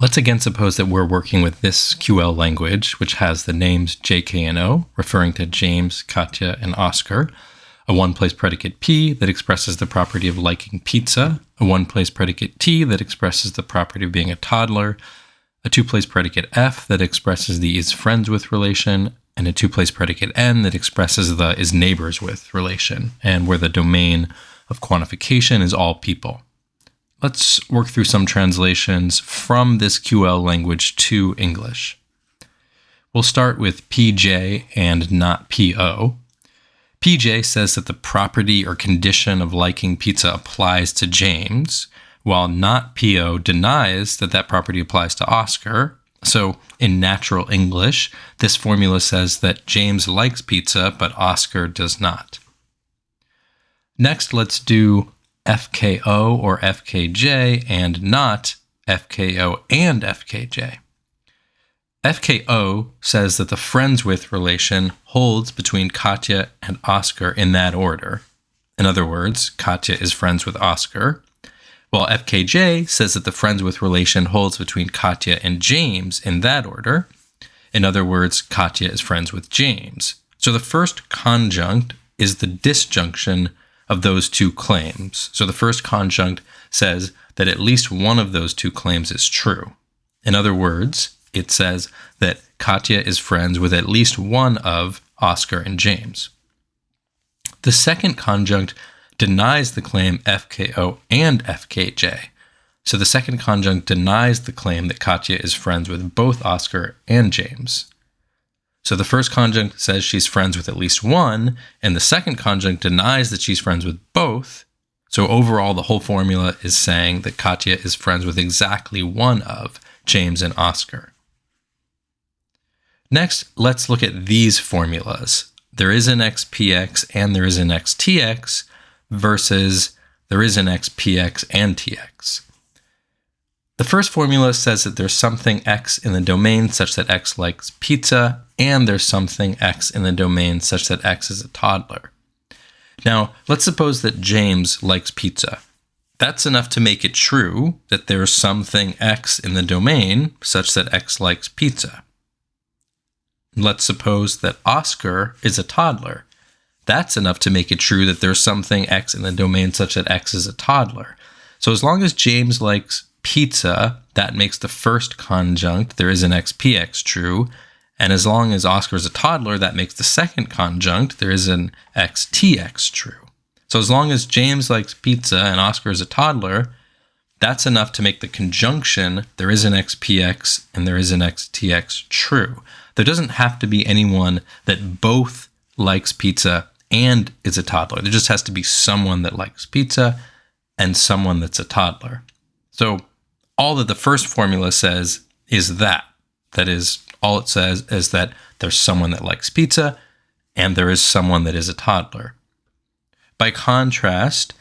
Let's again suppose that we're working with this QL language, which has the names JK and O, referring to James, Katya, and Oscar, a one-place predicate P that expresses the property of liking pizza, a one-place predicate T that expresses the property of being a toddler, a two-place predicate F that expresses the is friends with relation, and a two-place predicate N that expresses the is neighbors with relation, and where the domain of quantification is all people. Let's work through some translations from this QL language to English. We'll start with PJ and not PO. PJ says that the property or condition of liking pizza applies to James, while not PO denies that that property applies to Oscar. So in natural English, this formula says that James likes pizza, but Oscar does not. Next, let's do FKO or FKJ and not FKO and FKJ. FKO says that the friends with relation holds between Katya and Oscar in that order. In other words, Katya is friends with Oscar, while FKJ says that the friends with relation holds between Katya and James in that order. In other words, Katya is friends with James. So the first conjunct is the disjunction of those two claims. So the first conjunct says that at least one of those two claims is true. In other words, it says that Katya is friends with at least one of Oscar and James. The second conjunct denies the claim FKO and FKJ. So the second conjunct denies the claim that Katya is friends with both Oscar and James. So the first conjunct says she's friends with at least one, and the second conjunct denies that she's friends with both. So overall, the whole formula is saying that Katya is friends with exactly one of James and Oscar. Next, let's look at these formulas. There is an XPX and there is an XTX versus there is an XPX and TX. The first formula says that there's something X in the domain such that X likes pizza, and there's something X in the domain such that X is a toddler. Now, let's suppose that James likes pizza. That's enough to make it true that there's something X in the domain such that X likes pizza. Let's suppose that Oscar is a toddler. That's enough to make it true that there's something X in the domain such that X is a toddler. So as long as James likes pizza, that makes the first conjunct, there is an XPX, true. And as long as Oscar is a toddler, that makes the second conjunct, there is an XTX, true. So as long as James likes pizza and Oscar is a toddler, that's enough to make the conjunction, there is an XPX and there is an XTX, true. There doesn't have to be anyone that both likes pizza and is a toddler. There just has to be someone that likes pizza and someone that's a toddler. So all that the first formula says is that. That is, all it says is that there's someone that likes pizza and there is someone that is a toddler. By contrast,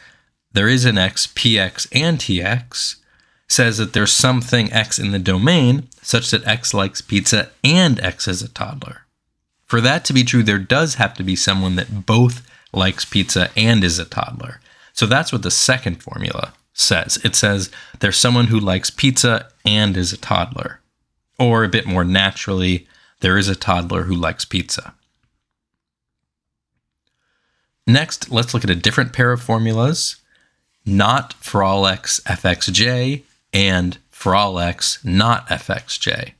there is an X, PX, and TX says that there's something X in the domain such that X likes pizza and X is a toddler. For that to be true, there does have to be someone that both likes pizza and is a toddler. So that's what the second formula says. It says there's someone who likes pizza and is a toddler. Or a bit more naturally, there is a toddler who likes pizza. Next, let's look at a different pair of formulas. Not for all x fxj and for all x not fxj.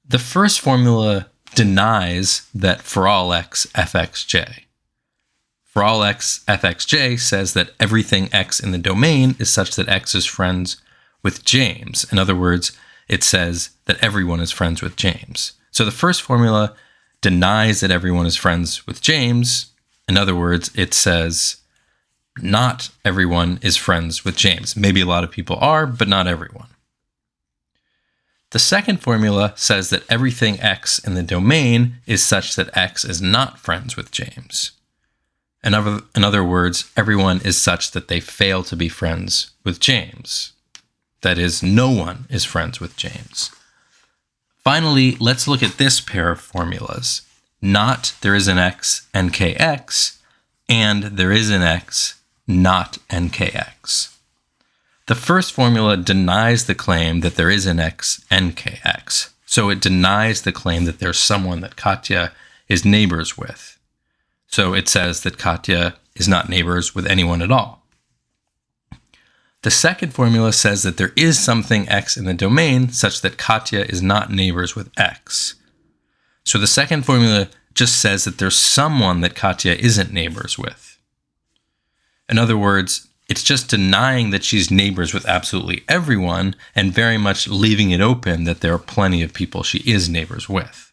The first formula denies that for all x fxj. For all x fxj says that everything x in the domain is such that x is friends with James. In other words, it says that everyone is friends with James. So the first formula denies that everyone is friends with James. In other words, it says not everyone is friends with James. Maybe a lot of people are, but not everyone. The second formula says that everything x in the domain is such that x is not friends with James. In other words, everyone is such that they fail to be friends with James. That is, no one is friends with James. Finally, let's look at this pair of formulas. Not there is an x nkx, and there is an x not nkx. The first formula denies the claim that there is an X NKX. So it denies the claim that there's someone that Katya is neighbors with. So it says that Katya is not neighbors with anyone at all. The second formula says that there is something X in the domain such that Katya is not neighbors with X. So the second formula just says that there's someone that Katya isn't neighbors with. In other words, it's just denying that she's neighbors with absolutely everyone and very much leaving it open that there are plenty of people she is neighbors with.